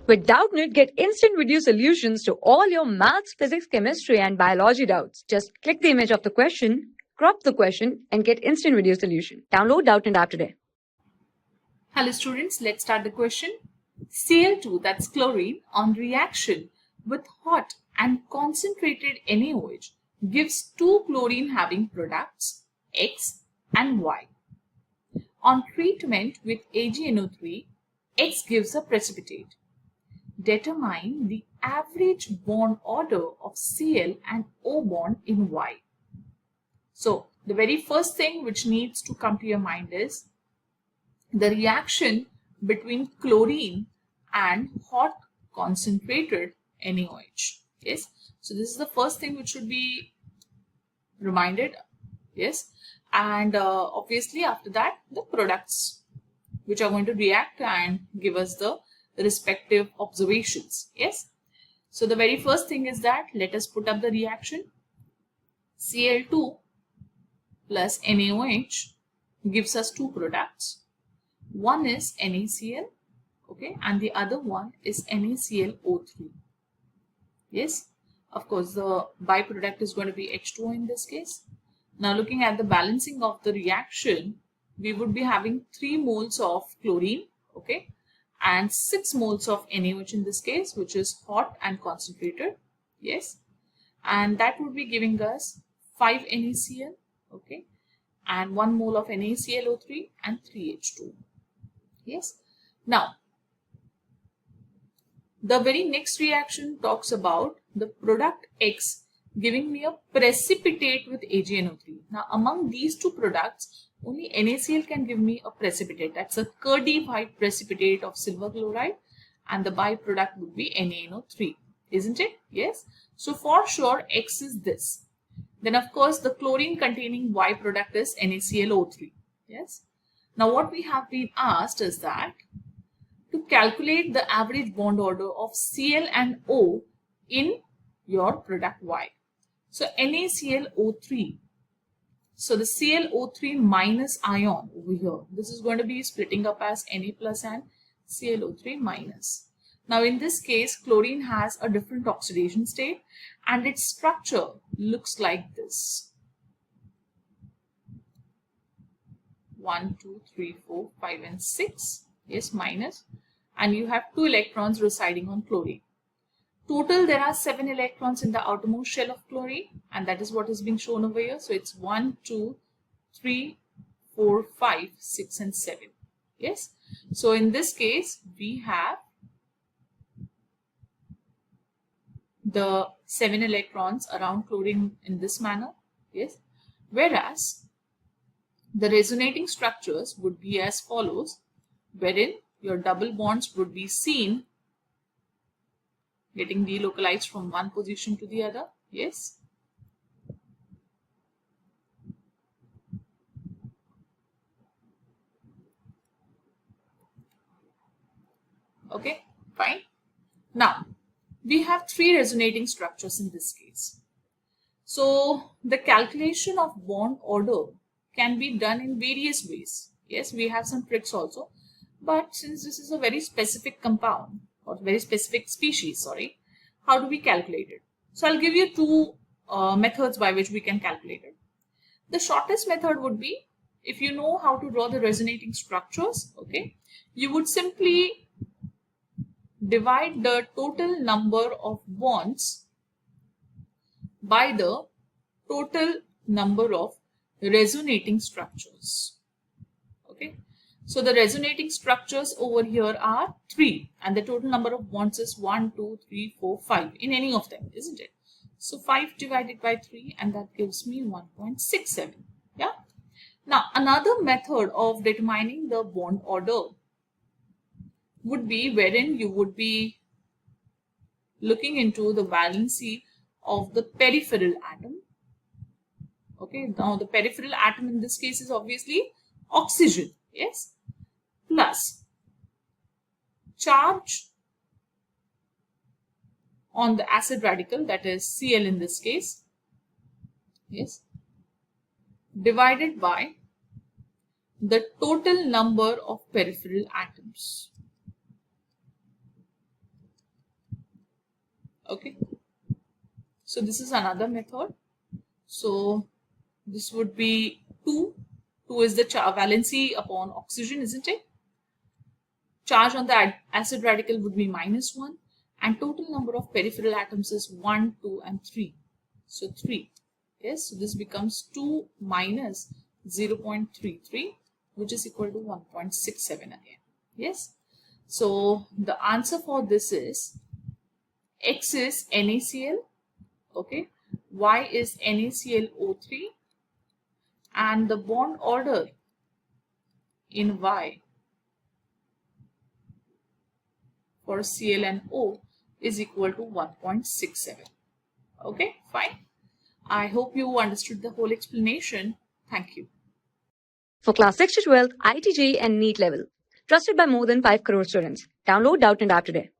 With Doubtnut, get instant video solutions to all your maths, physics, chemistry, and biology doubts. Just click the image of the question, crop the question, and get instant video solution. Download Doubtnut app today. Hello students, let's start the question. Cl2, that's chlorine, on reaction with hot and concentrated NaOH gives two chlorine having products X and Y. On treatment with AgNO3, X gives a precipitate. Determine the average bond order of Cl and O bond in Y. So the very first thing which needs to come to your mind is the reaction between chlorine and hot concentrated NaOH. Yes, so this is the first thing which should be reminded. Yes, and obviously after that the products which are going to react and give us the respective observations. Yes, so the very first thing is that let us put up the reaction. Cl2 plus NaOH gives us two products. One is NaCl, okay, and the other one is NaClO3. Yes, of course the byproduct is going to be H2O in this case. Now looking at the balancing of the reaction, we would be having 3 moles of chlorine, okay, and 6 moles of NaOH in this case, which is hot and concentrated. Yes, and that would be giving us 5 NaCl, okay, and 1 mole of NaClO3 and 3 H2O. Yes, now the very next reaction talks about the product X giving me a precipitate with AgNO3. Now among these two products, only NaCl can give me a precipitate. That's a curdy white precipitate of silver chloride, and the byproduct would be NaNO3, isn't it? Yes, so for sure X is this. Then of course the chlorine containing Y product is NaClO3. Yes. Now what we have been asked is that to calculate the average bond order of Cl and O in your product Y. So NaClO3. So the ClO3 minus ion over here, this is going to be splitting up as Na plus and ClO3 minus. Now in this case, chlorine has a different oxidation state and its structure looks like this. 1, 2, 3, 4, 5 and 6. Yes, minus. And you have 2 electrons residing on chlorine. Total there are 7 electrons in the outermost shell of chlorine, and that is what is being shown over here. So it's 1, 2, 3, 4, 5, 6 and 7. Yes. So in this case we have the 7 electrons around chlorine in this manner. Yes. Whereas the resonating structures would be as follows, wherein your double bonds would be seen getting delocalized from one position to the other. Yes. Okay, fine. Now, we have 3 resonating structures in this case. So, the calculation of bond order can be done in various ways. Yes, we have some tricks also. But since this is a very specific compound, or very specific species, sorry, how do we calculate it? So I'll give you 2 methods by which we can calculate it. The shortest method would be, if you know how to draw the resonating structures, okay, you would simply divide the total number of bonds by the total number of resonating structures. Okay, so the resonating structures over here are 3 and the total number of bonds is 1, 2, 3, 4, 5 in any of them, isn't it? So 5 divided by 3 and that gives me 1.67. Yeah. Now another method of determining the bond order would be wherein you would be looking into the valency of the peripheral atom. Okay, now the peripheral atom in this case is obviously oxygen, yes, plus charge on the acid radical, that is Cl in this case, yes, divided by the total number of peripheral atoms. Okay. So this is another method. So this would be 2. 2 is the valency upon oxygen, isn't it? Charge on the acid radical would be -1, and total number of peripheral atoms is 1, 2, and 3. So 3. Yes, so this becomes 2 minus 0.33, which is equal to 1.67 again. Yes. So the answer for this is X is NaCl, okay, Y is NaClO3, and the bond order in Y for Cl and O is equal to 1.67. Okay, fine. I hope you understood the whole explanation. Thank you. For class 6 to 12, IIT JEE and NEET level. Trusted by more than 5 crore students. Download Doubtnut app today.